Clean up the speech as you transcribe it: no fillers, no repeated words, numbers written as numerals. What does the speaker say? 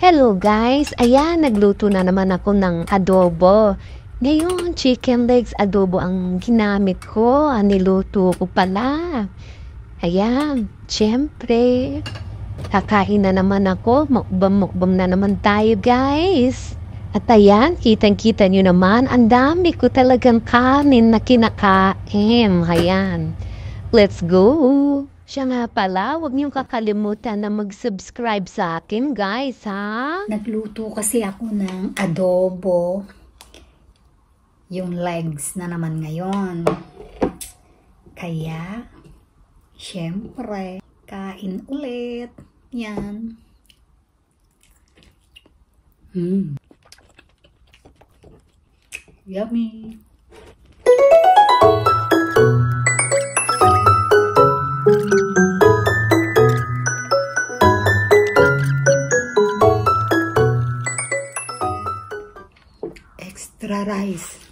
Hello guys! Ayan, nagluto na naman ako ng adobo. Ngayon, chicken legs adobo ang ginamit ko. Niluto ko pala. Ayan, syempre. Kakain na naman ako. Mukbang na naman tayo guys. At ayan, kitang-kita nyo naman, ang dami ko talagang kanin na kinakain. Ayan, let's go! Siya nga pala, huwag niyong kakalimutan na mag-subscribe sa akin, guys, ha? Nagluto kasi ako ng adobo. Yung legs na naman ngayon. Kaya, syempre, kain ulit. Yan. Yummy. Extra rice.